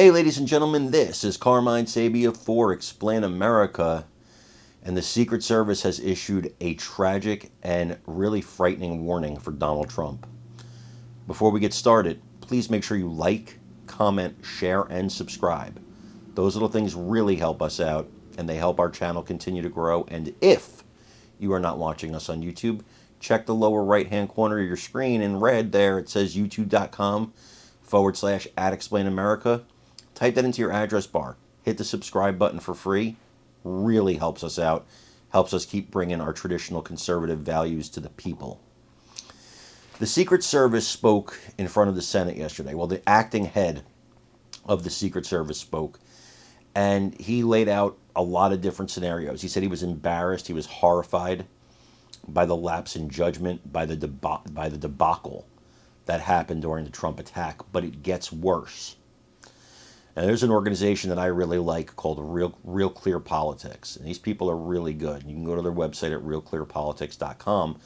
Hey, ladies and gentlemen, this is Carmine Sabia for Explain America, and the Secret Service has issued a tragic and really frightening warning for Donald Trump. Before we get started, please make sure you like, comment, share, and subscribe. Those little things really help us out, and they help our channel continue to grow. And if you are not watching us on YouTube, check the lower right-hand corner of your screen. In red there, it says youtube.com/@ExplainAmerica. Type that into your address bar. Hit the subscribe button for free. Really helps us out. Helps us keep bringing our traditional conservative values to the people. The Secret Service spoke in front of the Senate yesterday. Well, the acting head of the Secret Service spoke, and he laid out a lot of different scenarios. He said he was embarrassed. He was horrified by the lapse in judgment, by the debacle that happened during the Trump attack. But it gets worse. And there's an organization that I really like called Real Clear Politics. And these people are really good. You can go to their website at realclearpolitics.com.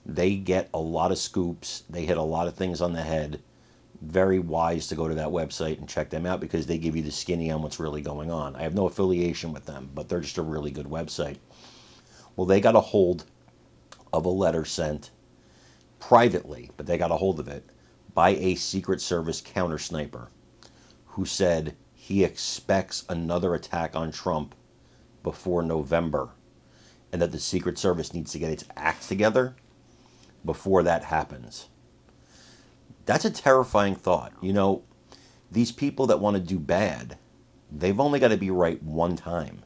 They get a lot of scoops. They hit a lot of things on the head. Very wise to go to that website and check them out because they give you the skinny on what's really going on. I have no affiliation with them, but they're just a really good website. Well, they got a hold of a letter sent privately, but they got a hold of it by a Secret Service counter sniper, who said he expects another attack on Trump before November, and that the Secret Service needs to get its act together before that happens. That's a terrifying thought. You know, these people that want to do bad, they've only got to be right one time.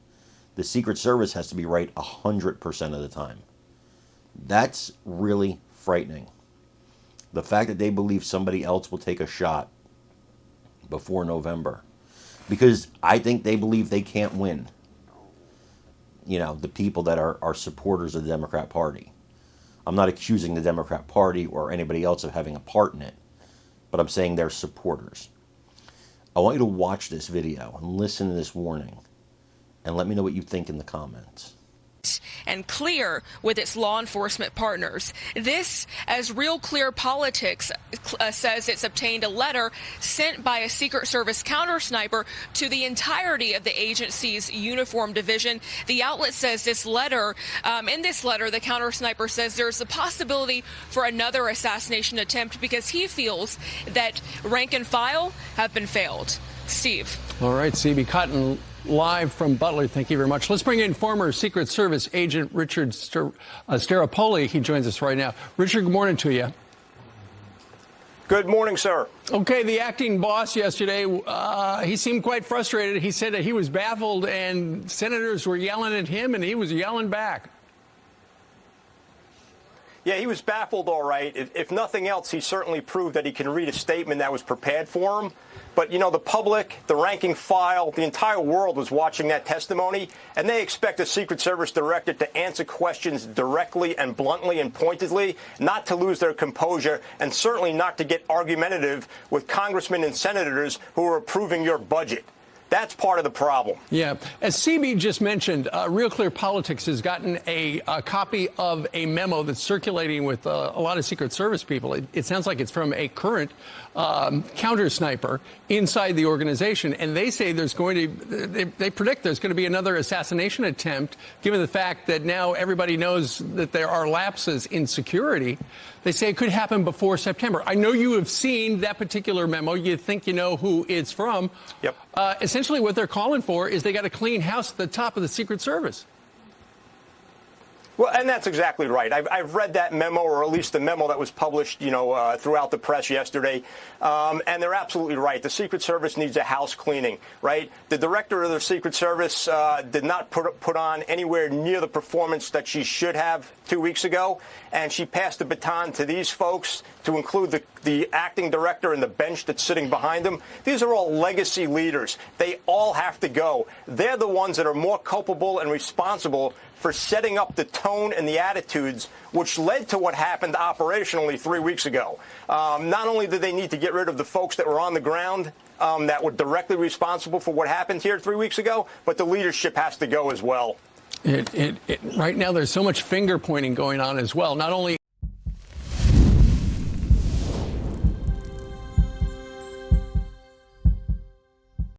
The Secret Service has to be right 100% of the time. That's really frightening. The fact that they believe somebody else will take a shot before November, because I think they believe they can't win. You know, the people that are supporters of the Democrat Party. I'm not accusing the Democrat Party or anybody else of having a part in it, but I'm saying they're supporters. I want you to watch this video and listen to this warning and let me know what you think in the comments. And clear with its law enforcement partners. This, as Real Clear Politics says, it's obtained a letter sent by a Secret Service counter sniper to the entirety of the agency's uniform division. The outlet says this letter, in this letter, the counter sniper says there's a possibility for another assassination attempt because he feels that rank and file have been failed. Steve. All right, CB Cotton live from Butler. Thank you very much. Let's bring in former Secret Service agent Richard Staropoli. He joins us right now. Richard, good morning to you. Good morning, sir. Okay, the acting boss yesterday, he seemed quite frustrated. He said that he was baffled and senators were yelling at him and he was yelling back. Yeah, he was baffled, all right. If nothing else, he certainly proved that he can read a statement that was prepared for him. But, you know, the public, the ranking file, the entire world was watching that testimony, and they expect a Secret Service director to answer questions directly and bluntly and pointedly, not to lose their composure, and certainly not to get argumentative with congressmen and senators who are approving your budget. That's part of the problem. Yeah. As CB just mentioned, Real Clear Politics has gotten a copy of a memo that's circulating with a lot of Secret Service people. It sounds like it's from a current counter sniper inside the organization. And they say there's going to they predict there's going to be another assassination attempt, given the fact that now everybody knows that there are lapses in security. They say it could happen before September. I know you have seen that particular memo. You think you know who it's from. Yep. Essentially, what they're calling for is they got to clean house at the top of the Secret Service. Well, and that's exactly right. I've read that memo, or at least the memo that was published, you know, throughout the press yesterday. And they're absolutely right. The Secret Service needs a house cleaning, right? The director of the Secret Service did not put on anywhere near the performance that she should have 2 weeks ago. And she passed the baton to these folks, to include the acting director and the bench that's sitting behind them. These are all legacy leaders. They all have to go. They're the ones that are more culpable and responsible for setting up the tone and the attitudes which led to what happened operationally 3 weeks ago. Not only do they need to get rid of the folks that were on the ground that were directly responsible for what happened here 3 weeks ago, but the leadership has to go as well. Right now, there's so much finger pointing going on as well. Not only